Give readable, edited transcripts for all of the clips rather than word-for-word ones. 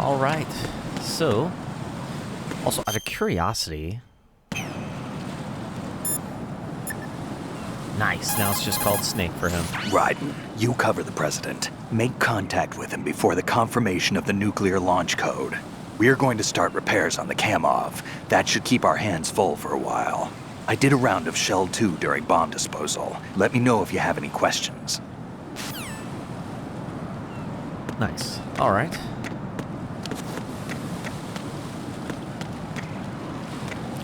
All right. So, also out of curiosity, nice. Now it's just called Snake for him. Raiden, you cover the president. Make contact with him before the confirmation of the nuclear launch code. We're going to start repairs on the Kamov. That should keep our hands full for a while. I did a round of Shell 2 during bomb disposal. Let me know if you have any questions. Nice. All right.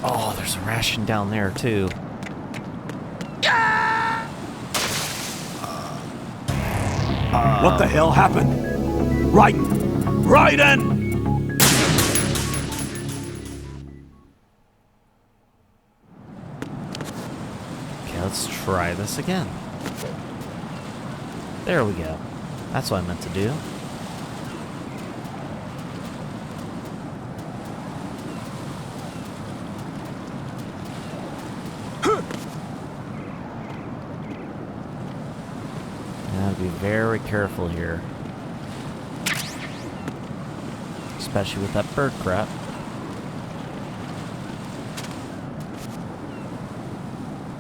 Oh, there's a ration down there, too. What the hell happened? Raiden! Raiden! Okay, let's try this again. There we go. That's what I meant to do. Be very careful here. Especially with that bird crap.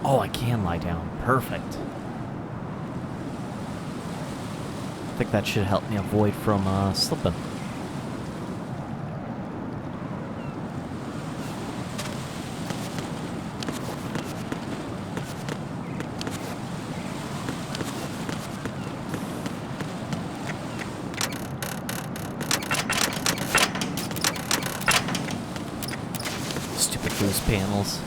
Oh, I can lie down. Perfect. I think that should help me avoid from slipping. Those panels.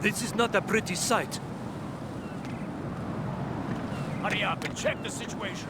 This is not a pretty sight. Hurry up and check the situation.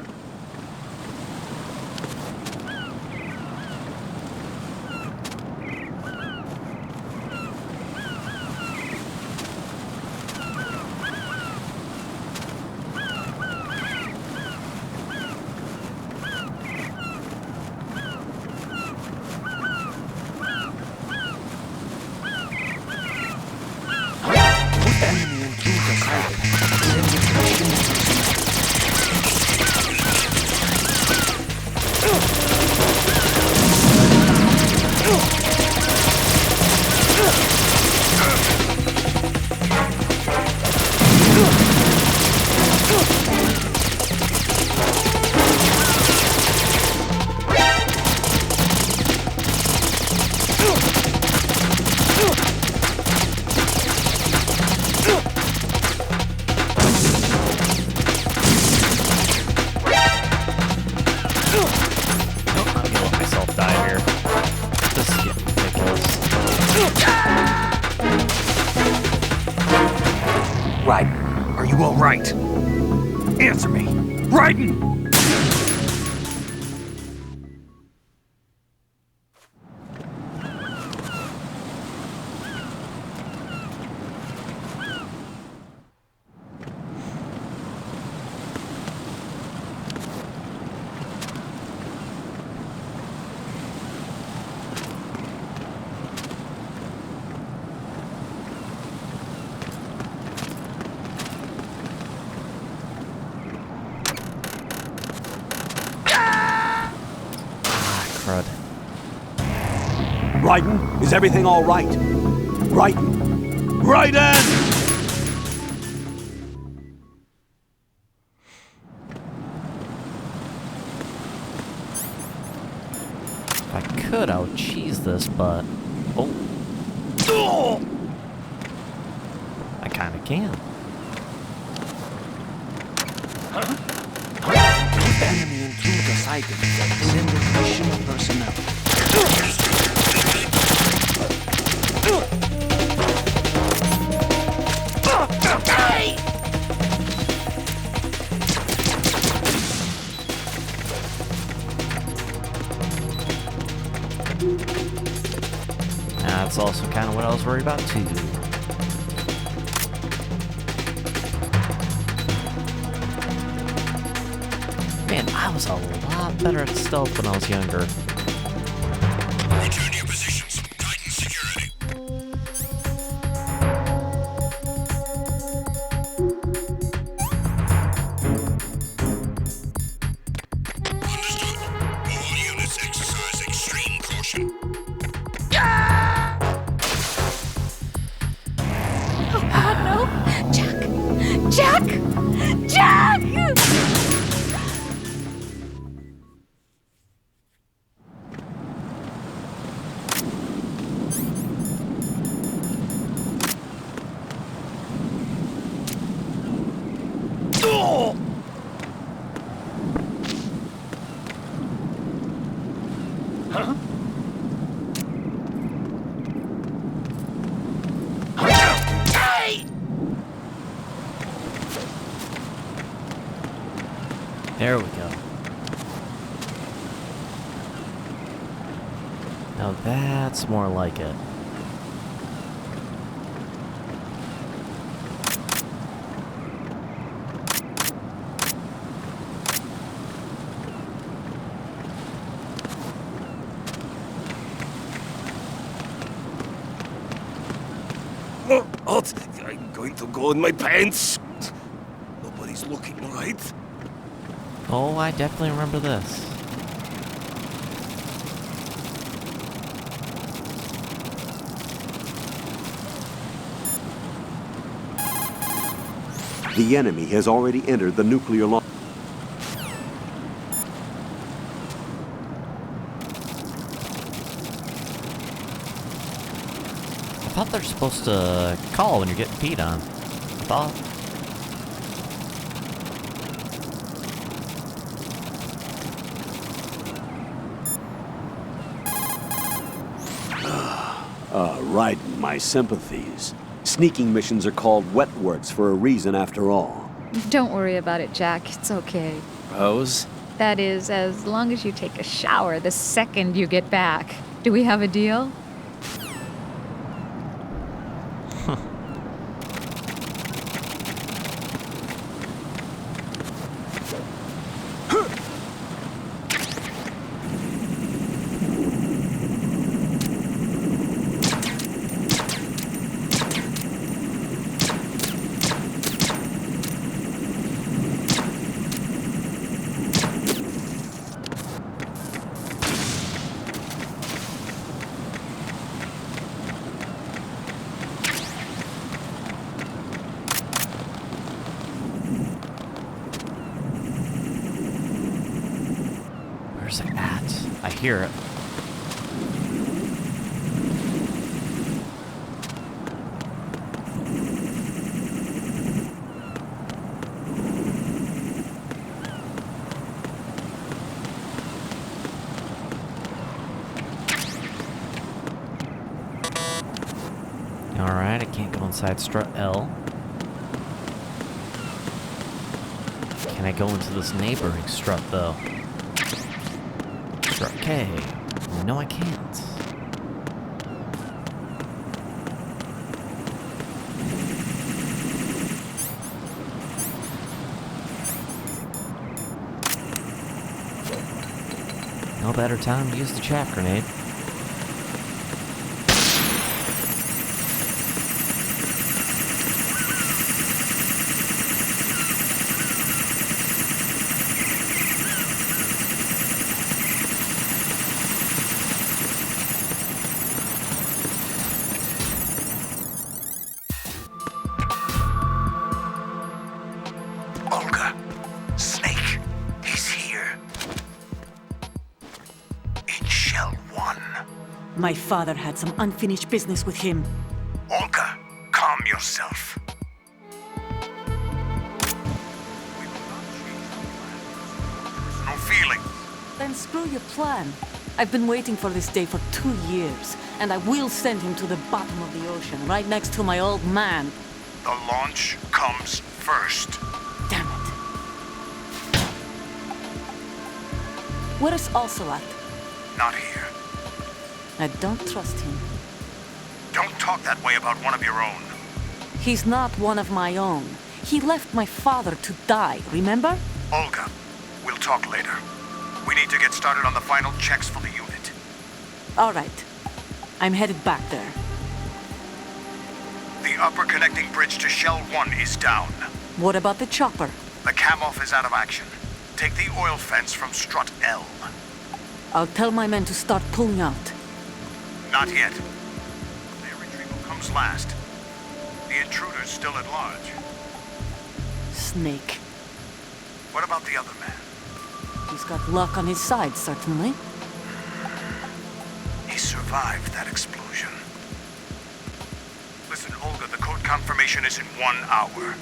Raiden, are you all right? Answer me! Raiden! Raiden, is everything all right? Raiden! Raiden! If I could, I would cheese this, but... Oh! I kinda can. Enemy intruder sighted. Send additional personnel. That's also kind of what I was worried about too. Man, I was a lot better at stealth when I was younger. Return your positions. Tighten security. There we go. Now that's more like it. What? I'm going to go in my pants. Nobody's looking, right? Oh, I definitely remember this. The enemy has already entered the nuclear launch. I thought they're supposed to call when you're getting peed on. I thought. Raiden, my sympathies. Sneaking missions are called wet works for a reason after all. Don't worry about it, Jack. It's okay. Rose? That is, as long as you take a shower the second you get back. Do we have a deal? Where's it at? I hear it. Alright, I can't go inside strut L. Can I go into this neighboring strut, though? Strut K. No, I can't. No better time to use the chaff grenade. Olga, Snake, he's here. In Shell 1. My father had some unfinished business with him. Olga, calm yourself. No feeling. Then screw your plan. I've been waiting for this day for 2 years, and I will send him to the bottom of the ocean, right next to my old man. The launch comes first. Damn it. Where's Ocelot? Not here. I don't trust him. Don't talk that way about one of your own. He's not one of my own. He left my father to die, remember? Olga, we'll talk later. We need to get started on the final checks for the unit. All right. I'm headed back there. The upper connecting bridge to Shell 1 is down. What about the chopper? The cam-off is out of action. Take the oil fence from strut L. I'll tell my men to start pulling out. Not yet. Their retrieval comes last. The intruder's still at large. Snake. What about the other man? He's got luck on his side, certainly. He survived that explosion. Listen, Olga, the code confirmation is in 1 hour.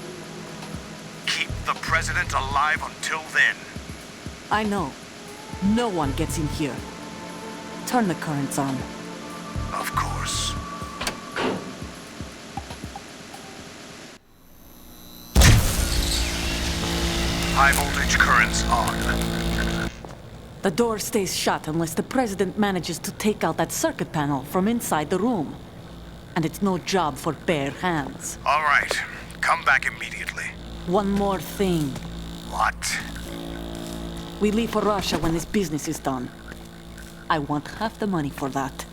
Keep the president alive until then. I know. No one gets in here. Turn the currents on. Of course. High voltage currents on. The door stays shut unless the president manages to take out that circuit panel from inside the room. And it's no job for bare hands. All right. Come back immediately. One more thing. What? We leave for Russia when this business is done. I want half the money for that.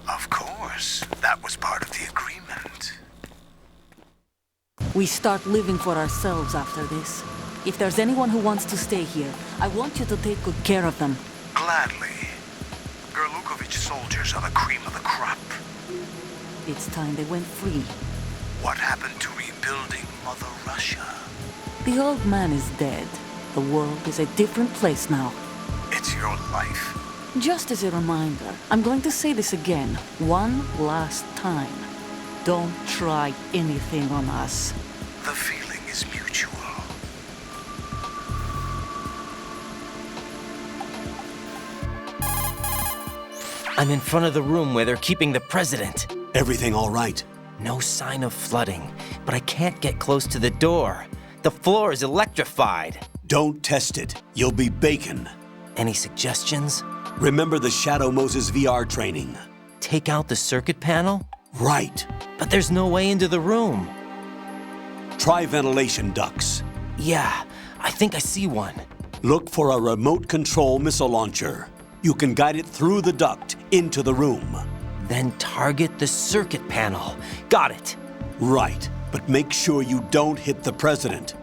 Of course. That was part of the agreement. We start living for ourselves after this. If there's anyone who wants to stay here, I want you to take good care of them. Gladly. Gerlukovich soldiers are the cream of the crop. It's time they went free. What happened to rebuilding Mother Russia? The old man is dead. The world is a different place now. It's your life. Just as a reminder, I'm going to say this again, one last time. Don't try anything on us. The feeling is mutual. I'm in front of the room where they're keeping the president. Everything all right? No sign of flooding, but I can't get close to the door. The floor is electrified. Don't test it. You'll be bacon. Any suggestions? Remember the Shadow Moses VR training. Take out the circuit panel? Right. But there's no way into the room. Try ventilation ducts. Yeah, I think I see one. Look for a remote control missile launcher. You can guide it through the duct into the room. Then target the circuit panel. Got it. Right, but make sure you don't hit the president.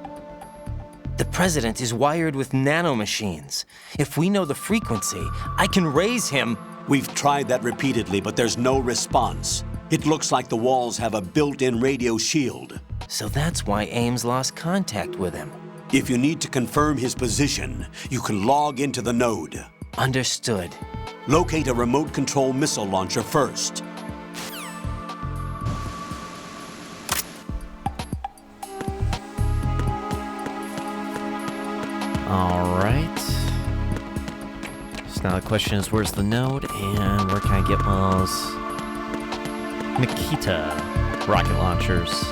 The president is wired with nanomachines. If we know the frequency, I can raise him. We've tried that repeatedly, but there's no response. It looks like the walls have a built-in radio shield. So that's why Ames lost contact with him. If you need to confirm his position, you can log into the node. Understood. Locate a remote control missile launcher first. All right. So now the question is, where's the node, and where can I get one of those Nikita rocket launchers?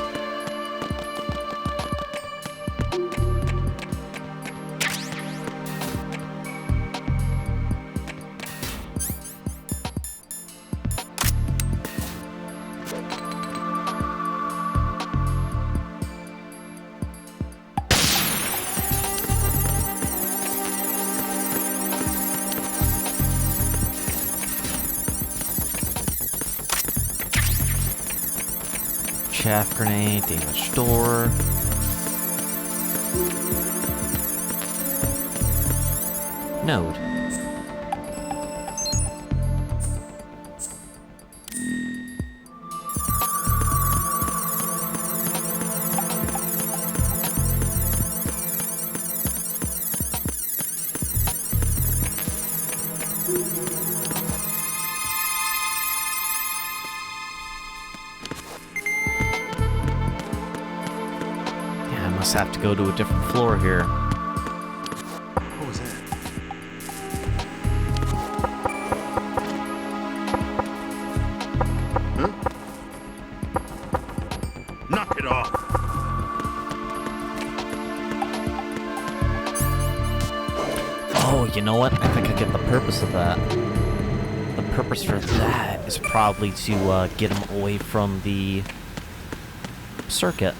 Chaff grenade, damaged door. Node. Have to go to a different floor here. What was that? Huh? Knock it off. Oh, you know what? I think I get the purpose of that. The purpose for that is probably to get him away from the circuit.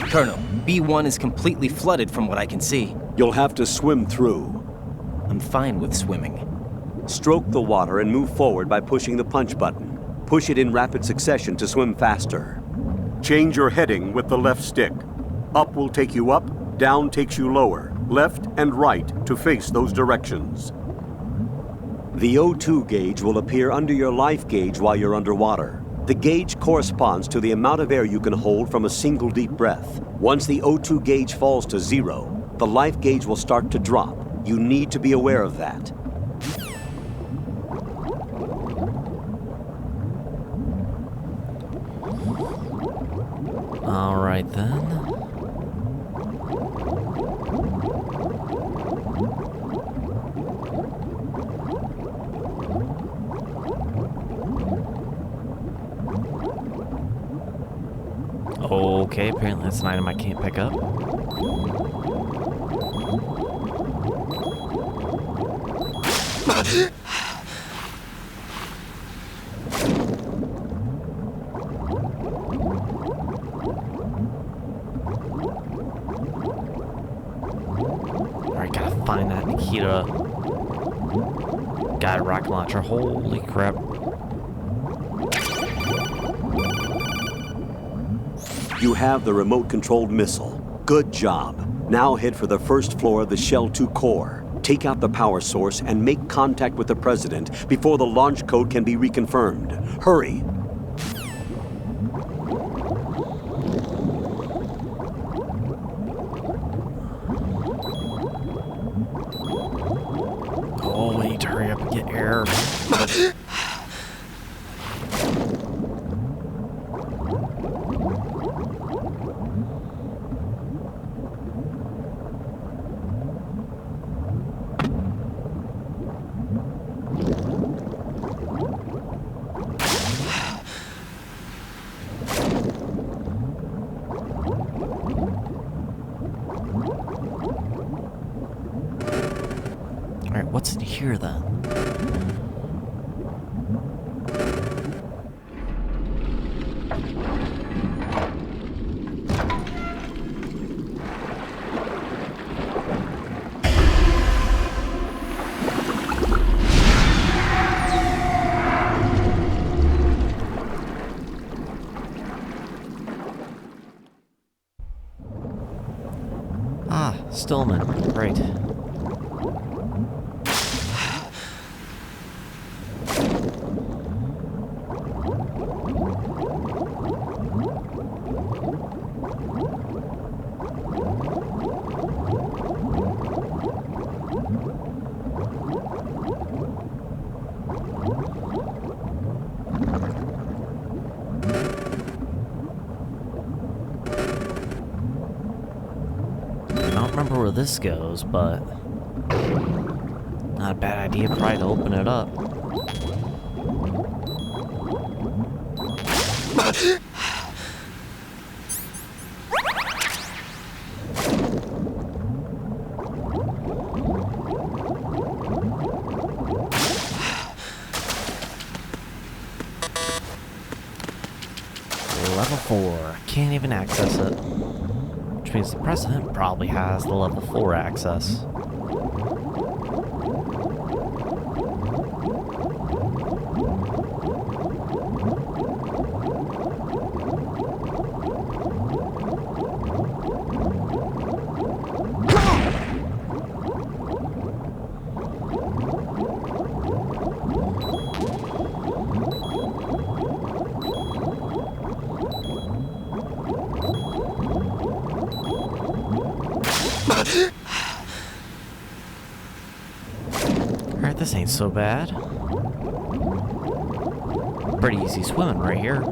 Colonel, B1 is completely flooded from what I can see. You'll have to swim through. I'm fine with swimming. Stroke the water and move forward by pushing the punch button. Push it in rapid succession to swim faster. Change your heading with the left stick. Up will take you up, down takes you lower, left and right to face those directions. The O2 gauge will appear under your life gauge while you're underwater. The gauge corresponds to the amount of air you can hold from a single deep breath. Once the O2 gauge falls to 0, the life gauge will start to drop. You need to be aware of that. All right then. Okay, apparently that's an item I can't pick up. Alright, gotta find that Nikita. Got a rocket launcher. Holy crap. You have the remote-controlled missile. Good job. Now head for the first floor of the Shell 2 core. Take out the power source and make contact with the President before the launch code can be reconfirmed. Hurry. Oh, we need to hurry up and get air. Alright, what's in here then? Ah, Stillman. Great. I don't remember where this goes, but not a bad idea probably to open it up. Level 4. Can't even access it. Which means the President probably has the level 4 access. Alright, this ain't so bad. Pretty easy swimming right here.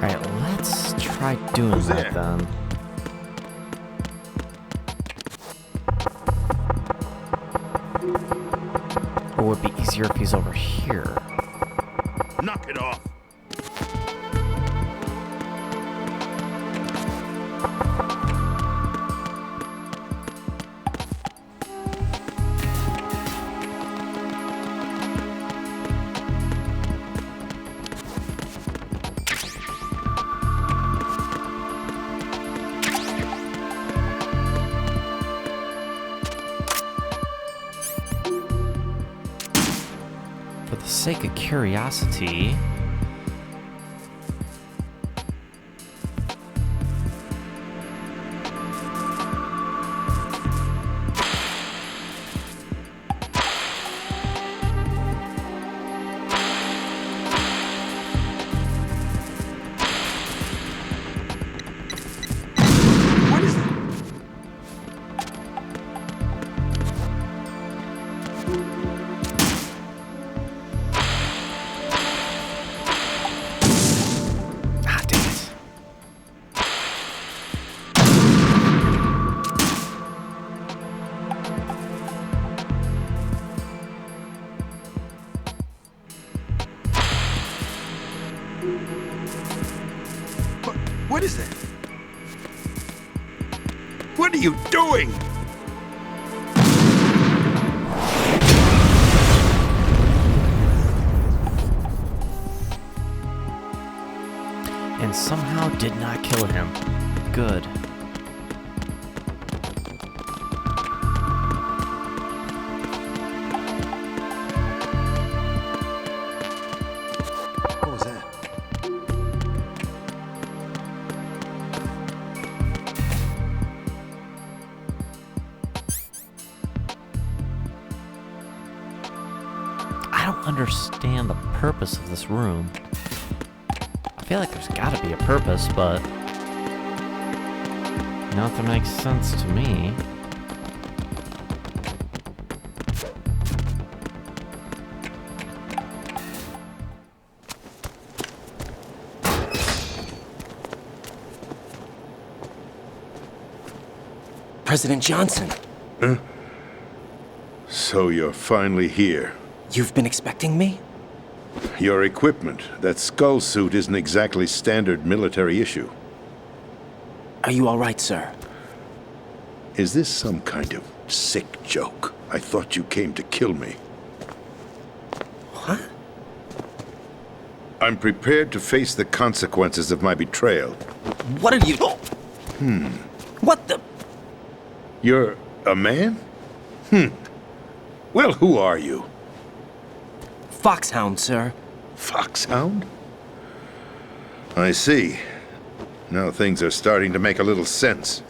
Alright, let's try doing that then. Or would it be easier if he's over here? Knock it off. sake of curiosity... What is that? What are you doing? And somehow did not kill him. Good. What was that? I don't understand the purpose of this room. I feel like there's gotta be a purpose, but nothing makes sense to me. President Johnson, So you're finally here. you've been expecting me? Your equipment, that skull suit, isn't exactly standard military issue. Are you all right, sir? Is this some kind of sick joke? I thought you came to kill me. What? I'm prepared to face the consequences of my betrayal. What are you... What the... You're a man? Well, who are you? Foxhound, sir. Foxhound? I see. Now things are starting to make a little sense.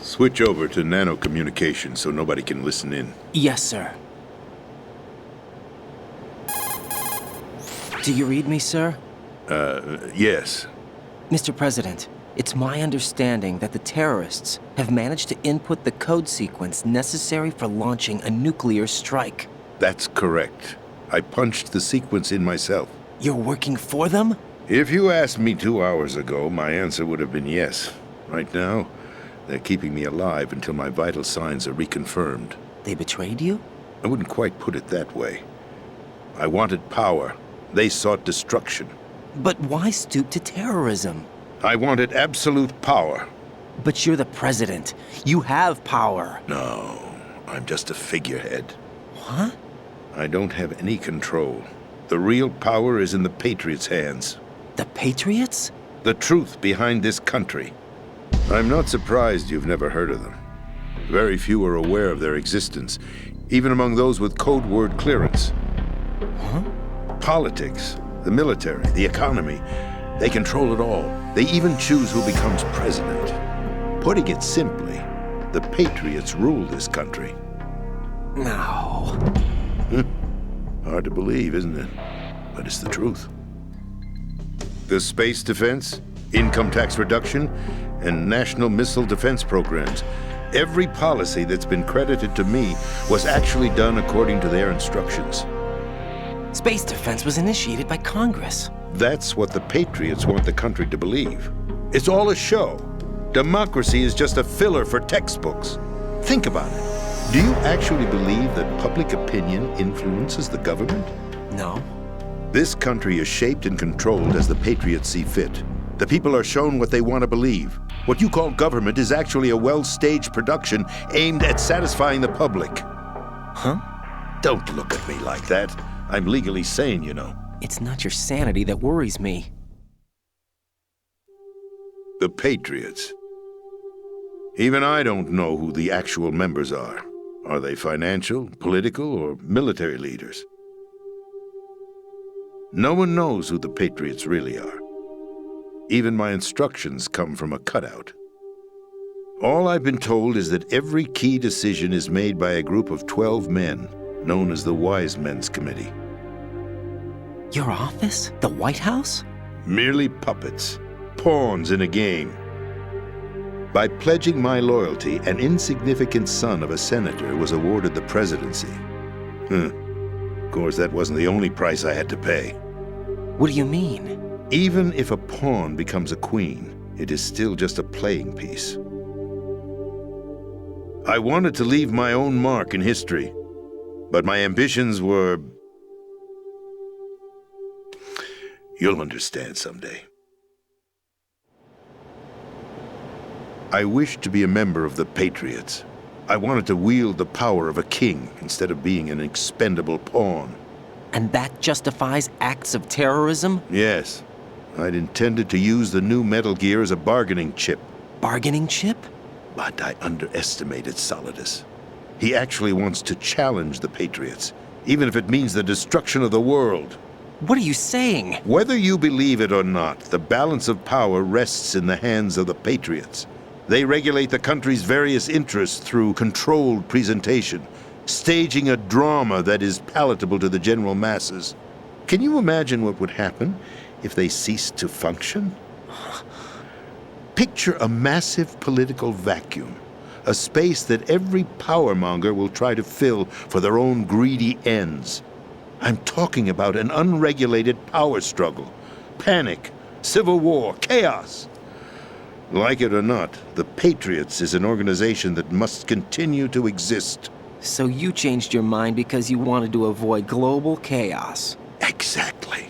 Switch over to nano-communication so nobody can listen in. Yes, sir. Do you read me, sir? Yes. Mr. President, it's my understanding that the terrorists have managed to input the code sequence necessary for launching a nuclear strike. That's correct. I punched the sequence in myself. You're working for them? If you asked me 2 hours ago, my answer would have been yes. Right now, they're keeping me alive until my vital signs are reconfirmed. They betrayed you? I wouldn't quite put it that way. I wanted power. They sought destruction. But why stoop to terrorism? I wanted absolute power. But you're the president. You have power. No, I'm just a figurehead. What? I don't have any control. The real power is in the Patriots' hands. The Patriots? The truth behind this country. I'm not surprised you've never heard of them. Very few are aware of their existence, even among those with code word clearance. Huh? Politics, the military, the economy, they control it all. They even choose who becomes president. Putting it simply, the Patriots rule this country. No. Hard to believe, isn't it? But it's the truth. The space defense, income tax reduction, and national missile defense programs. Every policy that's been credited to me was actually done according to their instructions. Space defense was initiated by Congress. That's what the Patriots want the country to believe. It's all a show. Democracy is just a filler for textbooks. Think about it. Do you actually believe that public opinion influences the government? No. This country is shaped and controlled as the Patriots see fit. The people are shown what they want to believe. What you call government is actually a well-staged production aimed at satisfying the public. Huh? Don't look at me like that. I'm legally sane, you know. It's not your sanity that worries me. The Patriots. Even I don't know who the actual members are. Are they financial, political, or military leaders? No one knows who the Patriots really are. Even my instructions come from a cutout. All I've been told is that every key decision is made by a group of 12 men, known as the Wise Men's Committee. Your office? The White House? Merely puppets, pawns in a game. By pledging my loyalty, an insignificant son of a senator was awarded the presidency. Of course, that wasn't the only price I had to pay. What do you mean? Even if a pawn becomes a queen, it is still just a playing piece. I wanted to leave my own mark in history, but my ambitions were... You'll understand someday. I wished to be a member of the Patriots. I wanted to wield the power of a king instead of being an expendable pawn. And that justifies acts of terrorism? Yes. I'd intended to use the new Metal Gear as a bargaining chip. Bargaining chip? But I underestimated Solidus. He actually wants to challenge the Patriots, even if it means the destruction of the world. What are you saying? Whether you believe it or not, the balance of power rests in the hands of the Patriots. They regulate the country's various interests through controlled presentation, staging a drama that is palatable to the general masses. Can you imagine what would happen if they ceased to function? Picture a massive political vacuum, a space that every powermonger will try to fill for their own greedy ends. I'm talking about an unregulated power struggle, panic, civil war, chaos. Like it or not, the Patriots is an organization that must continue to exist. So you changed your mind because you wanted to avoid global chaos. Exactly.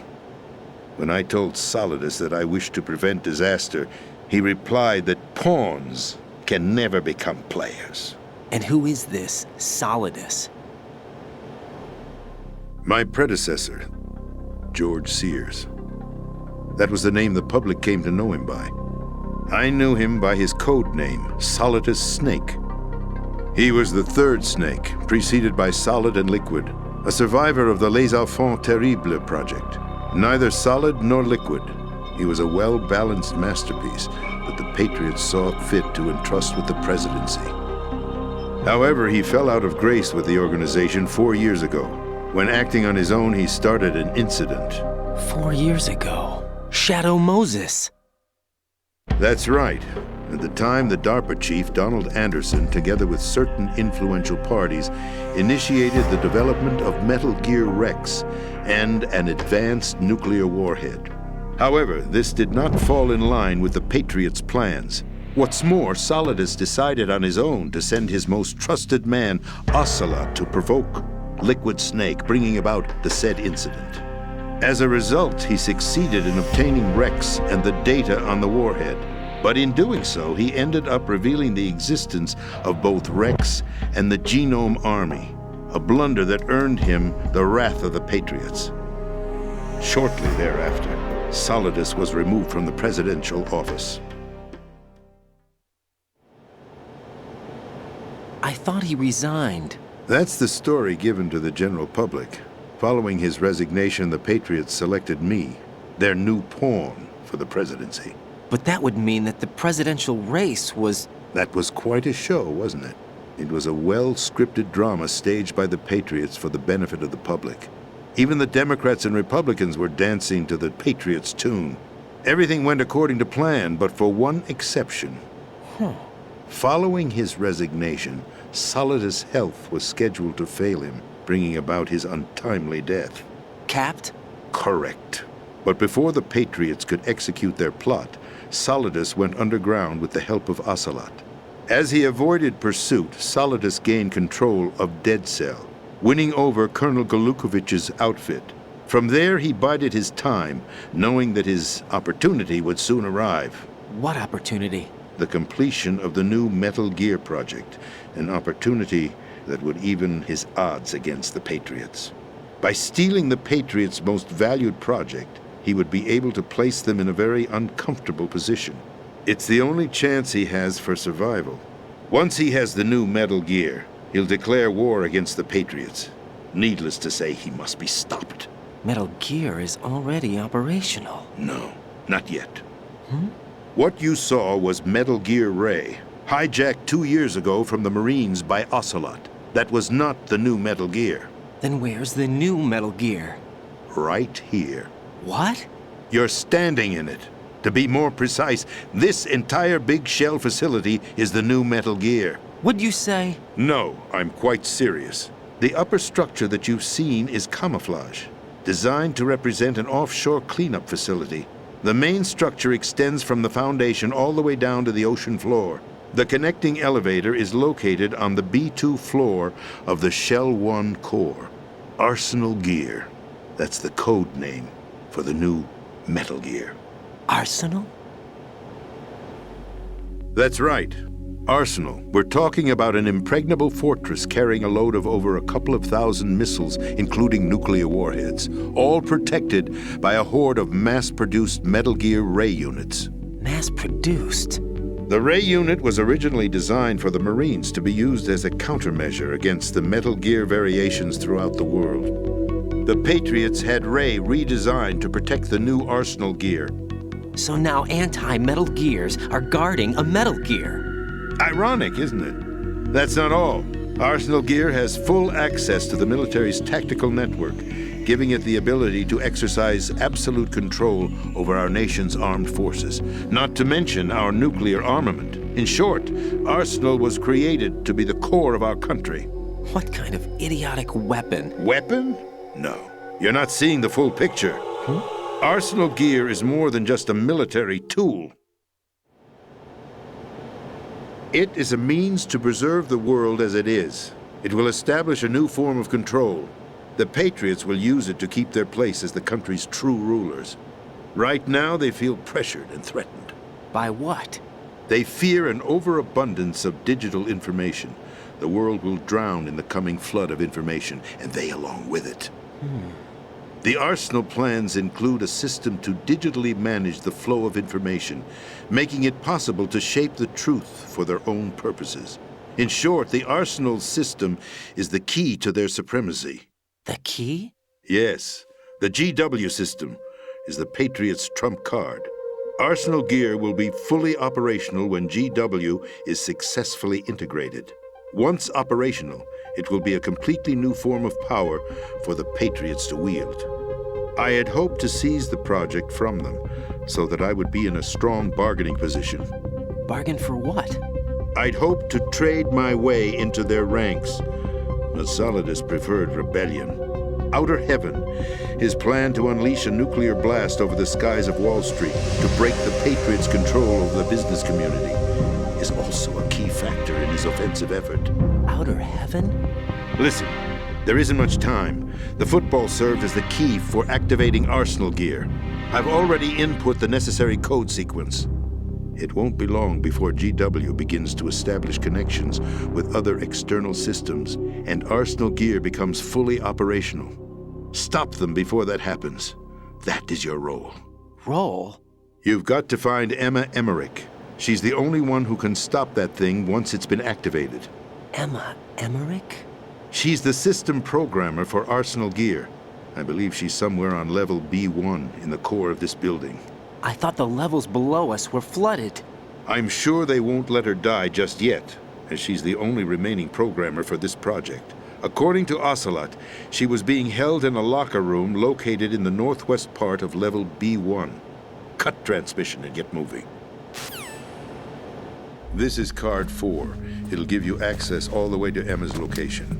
When I told Solidus that I wished to prevent disaster, he replied that pawns can never become players. And who is this Solidus? My predecessor, George Sears. That was the name the public came to know him by. I knew him by his code name, Solidus Snake. He was the third snake, preceded by Solid and Liquid, a survivor of the Les Enfants Terribles project. Neither solid nor liquid, he was a well-balanced masterpiece that the Patriots saw fit to entrust with the presidency. However, he fell out of grace with the organization 4 years ago. When acting on his own, he started an incident. 4 years ago? Shadow Moses! That's right. At the time, the DARPA chief, Donald Anderson, together with certain influential parties, initiated the development of Metal Gear Rex and an advanced nuclear warhead. However, this did not fall in line with the Patriots' plans. What's more, Solidus decided on his own to send his most trusted man, Ocelot, to provoke Liquid Snake, bringing about the said incident. As a result, he succeeded in obtaining Rex and the data on the warhead. But in doing so, he ended up revealing the existence of both Rex and the Genome Army, a blunder that earned him the wrath of the Patriots. Shortly thereafter, Solidus was removed from the presidential office. I thought he resigned. That's the story given to the general public. Following his resignation, the Patriots selected me, their new pawn, for the presidency. But that would mean that the presidential race was... That was quite a show, wasn't it? It was a well-scripted drama staged by the Patriots for the benefit of the public. Even the Democrats and Republicans were dancing to the Patriots' tune. Everything went according to plan, but for one exception. Following his resignation, Solidus' health was scheduled to fail him, bringing about his untimely death. Capped? Correct. But before the Patriots could execute their plot, Solidus went underground with the help of Ocelot. As he avoided pursuit, Solidus gained control of Dead Cell, winning over Colonel Golukovich's outfit. From there, he bided his time, knowing that his opportunity would soon arrive. What opportunity? The completion of the new Metal Gear project, an opportunity that would even his odds against the Patriots. By stealing the Patriots' most valued project, he would be able to place them in a very uncomfortable position. It's the only chance he has for survival. Once he has the new Metal Gear, he'll declare war against the Patriots. Needless to say, he must be stopped. Metal Gear is already operational. No, not yet. What you saw was Metal Gear Ray, hijacked 2 years ago from the Marines by Ocelot. That was not the new Metal Gear. Then where's the new Metal Gear? Right here. What? You're standing in it. To be more precise, this entire big shell facility is the new Metal Gear. What'd you say? No, I'm quite serious. The upper structure that you've seen is camouflage, designed to represent an offshore cleanup facility. The main structure extends from the foundation all the way down to the ocean floor. The connecting elevator is located on the B2 floor of the Shell 1 core. Arsenal Gear. That's the code name for the new Metal Gear. Arsenal? That's right. Arsenal. We're talking about an impregnable fortress carrying a load of over a couple of thousand missiles, including nuclear warheads, all protected by a horde of mass-produced Metal Gear Ray units. Mass-produced? The Ray unit was originally designed for the Marines to be used as a countermeasure against the Metal Gear variations throughout the world. The Patriots had Ray redesigned to protect the new Arsenal Gear. So now anti-Metal Gears are guarding a Metal Gear. Ironic, isn't it? That's not all. Arsenal Gear has full access to the military's tactical network, giving it the ability to exercise absolute control over our nation's armed forces, not to mention our nuclear armament. In short, Arsenal was created to be the core of our country. What kind of idiotic weapon? Weapon? No. You're not seeing the full picture. Arsenal Gear is more than just a military tool. It is a means to preserve the world as it is. It will establish a new form of control. The Patriots will use it to keep their place as the country's true rulers. Right now, they feel pressured and threatened. By what? They fear an overabundance of digital information. The world will drown in the coming flood of information, and they along with it. The Arsenal plans include a system to digitally manage the flow of information, making it possible to shape the truth for their own purposes. In short, the Arsenal system is the key to their supremacy. The key? Yes. The GW system is the Patriots' trump card. Arsenal Gear will be fully operational when GW is successfully integrated. Once operational, it will be a completely new form of power for the Patriots to wield. I had hoped to seize the project from them so that I would be in a strong bargaining position. Bargain for what? I'd hoped to trade my way into their ranks. But Solidus preferred rebellion. Outer Heaven, his plan to unleash a nuclear blast over the skies of Wall Street to break the Patriots' control over the business community, is also a key factor in his offensive effort. Outer Heaven? Listen, there isn't much time. The football served as the key for activating Arsenal Gear. I've already input the necessary code sequence. It won't be long before GW begins to establish connections with other external systems, and Arsenal Gear becomes fully operational. Stop them before that happens. That is your role. Role? You've got to find Emma Emmerich. She's the only one who can stop that thing once it's been activated. Emma Emmerich? She's the system programmer for Arsenal Gear. I believe she's somewhere on level B1 in the core of this building. I thought the levels below us were flooded. I'm sure they won't let her die just yet, as she's the only remaining programmer for this project. According to Ocelot, she was being held in a locker room located in the northwest part of level B1. Cut transmission and get moving. This is card 4. It'll give you access all the way to Emma's location.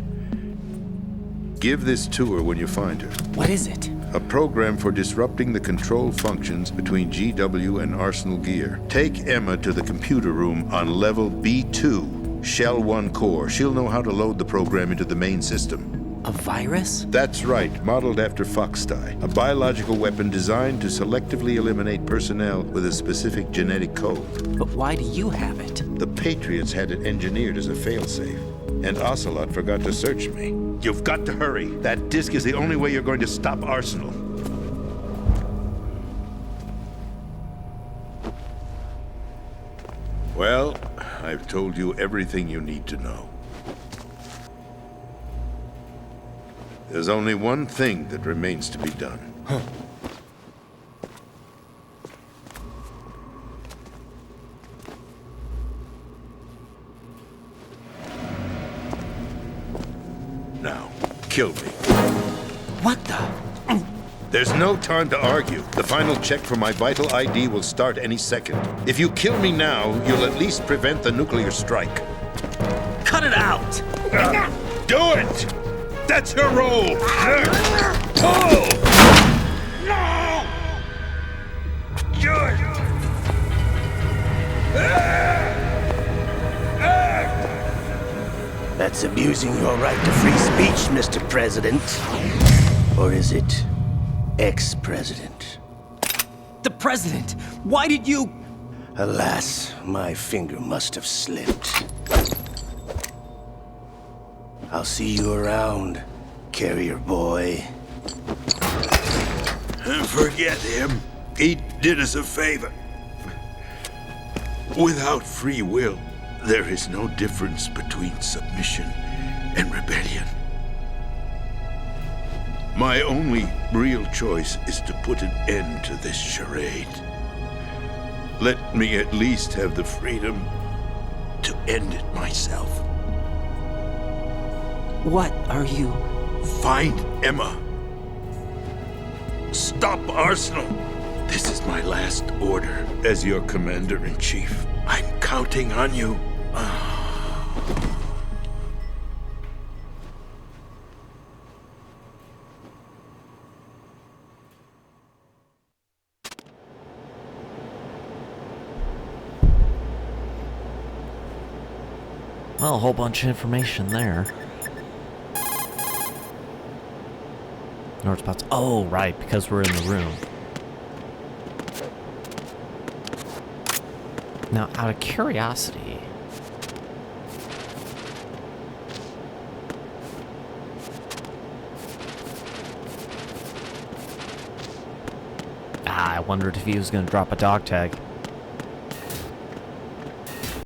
Give this to her when you find her. What is it? A program for disrupting the control functions between GW and Arsenal Gear. Take Emma to the computer room on level B2, Shell 1 core. She'll know how to load the program into the main system. A virus? That's right, modeled after Foxhound, a biological weapon designed to selectively eliminate personnel with a specific genetic code. But why do you have it? The Patriots had it engineered as a failsafe, and Ocelot forgot to search me. You've got to hurry. That disk is the only way you're going to stop Arsenal. Well, I've told you everything you need to know. There's only one thing that remains to be done. Now, kill me. What the? There's no time to argue. The final check for my vital ID will start any second. If you kill me now, you'll at least prevent the nuclear strike. Cut it out! Do it! That's your role! Pull! No! Do it! That's abusing your right to free speech, Mr. President. Or is it ex-president? The president! Why did you... Alas, my finger must have slipped. I'll see you around, carrier boy. Forget him. He did us a favor. Without free will, there is no difference between submission and rebellion. My only real choice is to put an end to this charade. Let me at least have the freedom to end it myself. What are you... Find Emma. Stop Arsenal. This is my last order as your commander-in-chief. I'm counting on you. Well, a whole bunch of information there. North spots. Oh, right, because we're in the room. Now, out of curiosity... I wondered if he was going to drop a dog tag.